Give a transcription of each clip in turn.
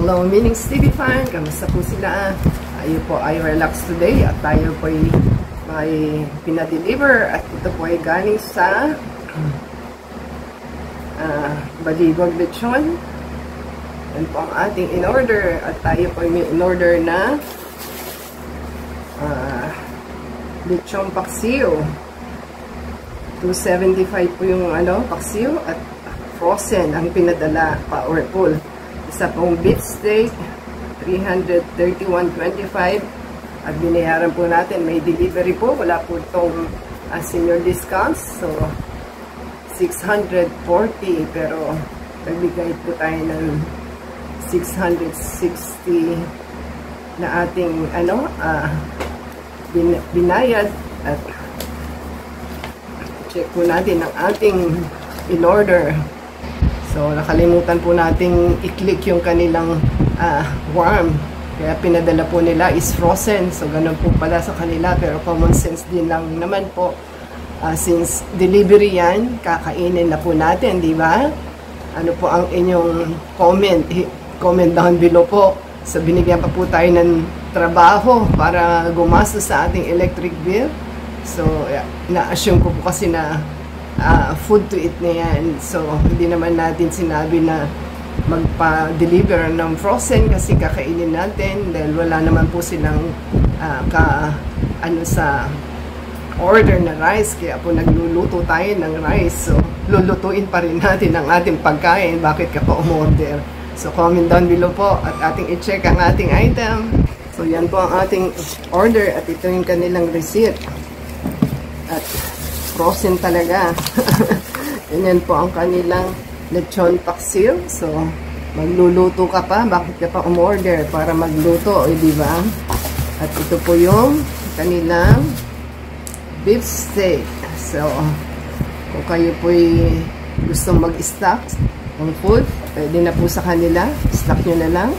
Hello, Minings TV fan. Kamusta po sila? Tayo po ay relax today at tayo po ay may pinadeliver at ito po ay galing sa Balibag Lechon. Yan po ang ating in-order at tayo po ay may in-order na lechon paksiw. 275 po yung paksiw at frozen ang pinadala, powerful. Isa pong beef steak, 331.25 at binayaran po natin, may delivery po, wala po itong senior discounts, so 640 pero nagbigay po tayo ng 660 na ating binayad at check po natin ang ating in-order. So, nakalimutan po nating i-click yung kanilang worm. Kaya pinadala po nila is frozen. So, ganun po pala sa kanila. Pero common sense din lang naman po. Since delivery yan, kakainin na po natin, di ba? Ano po ang inyong comment? Comment down below po. So, binigyan pa po tayo ng trabaho para gumastos sa ating electric bill. So, na-assume ko po kasi na food to eat na yan. So, hindi naman natin sinabi na magpa-deliver ng frozen kasi kakainin natin dahil wala naman po silang sa order na rice. Kaya po nagluluto tayo ng rice. So, lulutuin pa rin natin ang ating pagkain. Bakit ka pa umorder? So, comment down below po at ating i-check ang ating item. So, yan po ang ating order at ito yung kanilang receipt. At frozen talaga. Ganyan po ang kanilang lechon paksiw. So, magluluto ka pa. Bakit ka pa umorder? Para magluto, di ba? At ito po yung kanilang beef steak. So, kung kayo po'y gustong mag-stock ng food, pwede na po sa kanila. Stock nyo na lang.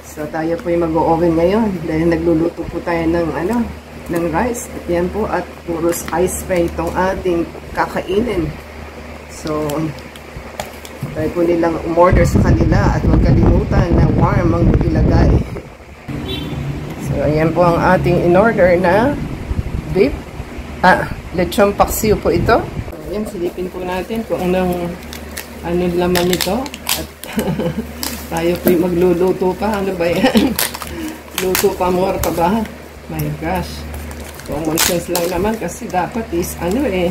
So, tayo po'y mag-o-oven ngayon. Dahil nagluluto po tayo ng rice. At yan po, at puro ice pa itong ating kakainin. So, tayo po nilang umorder sa kanila at huwag kalimutan na warm ang ilagay. So, ayan po ang ating in-order na beef. Lechon paksiw po ito. So, ayan, silipin po natin kung anong laman nito. At tayo po magluluto pa. Ano ba yan? Luto pa more pa ba? My gosh. Common sense lang naman kasi dapat is ay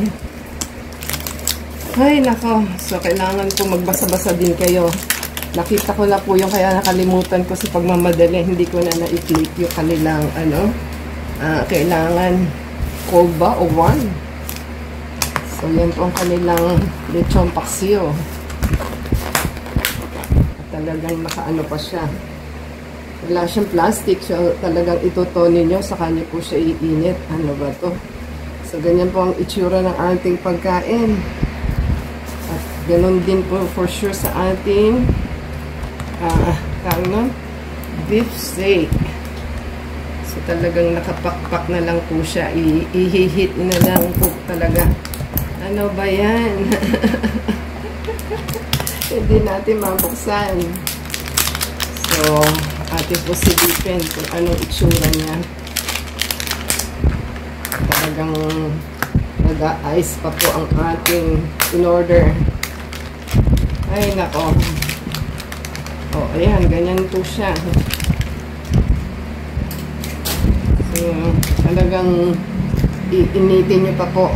nako, so kailangan ko magbasa-basa din kayo. Nakita ko na po yung kaya nakalimutan ko sa pagmamadali, hindi ko na na-i-click yung kanilang kailangan cold ba o warm. So yan po ang kanilang lechon paksiw. Talagang nakaano pa siya, wala siyang plastic, so talagang itutonin nyo, sa kanya po siya iinit. Ano ba to? So, ganyan po ang itsura ng ating pagkain. At ganun din po for sure sa ating beef steak. So, talagang nakapakpak na lang po siya. I-hit na lang po talaga. Ano ba yan? Hindi natin mabuksan. So, atin po silipin kung anong itsura niya. Talagang nag-ice pa po ang ating in-order. Ay, nako. O, ayan, ganyan po siya. So, talagang iinitin nyo pa po.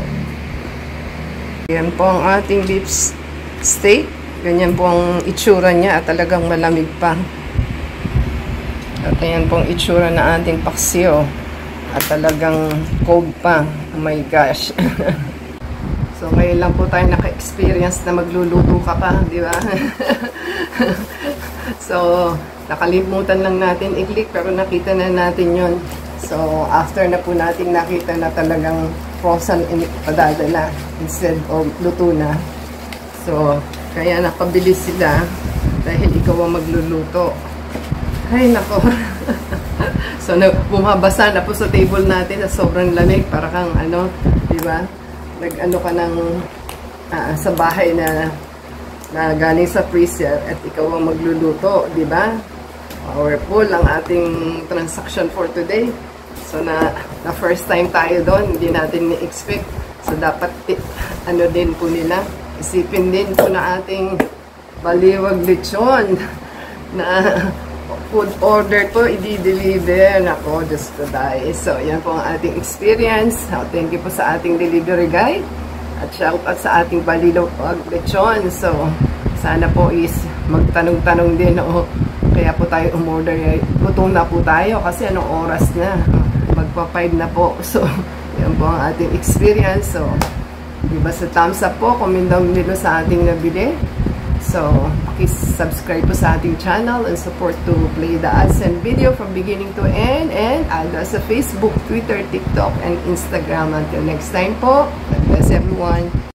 Ayan po ang ating beef steak. Ganyan po ang itsura niya at talagang malamig pa. At ayan pong itsura na ating paksiw. At talagang cold pa. Oh my gosh. So, ngayon lang po tayo naka-experience na magluluto ka pa, di ba? So, nakalimutan lang natin i-click pero nakita na natin yon. So, after na po natin nakita na talagang frozen padadala instead of luto na. So, kaya napabilis sila dahil ikaw ang magluluto. Ay, nako. So, bumabasa na po sa table natin na sobrang lamig. Para kang, di ba? Nag-ano ka ng sa bahay na galing sa freezer at ikaw ang magluluto, di ba? Powerful ang ating transaction for today. So na first time tayo doon, hindi natin ni-expect. So dapat ano din po nila, isipin din po na ating baliwag lechon na food order po, i-deliver. Nako, just to die. So yan po ang ating experience. Thank you po sa ating delivery guy. At shout out sa ating baliwag lechon. So sana po is magtanong-tanong din, kaya po tayo umorder. Gutom na po tayo kasi anong oras na? Magpa-5 na po. So, yan po ang ating experience. So, diba sa thumbs up po, comment down below sa ating nabili. So, pakisubscribe po sa ating channel and support to play the ads and video from beginning to end. And add us sa Facebook, Twitter, TikTok, and Instagram. Until next time po, God bless everyone.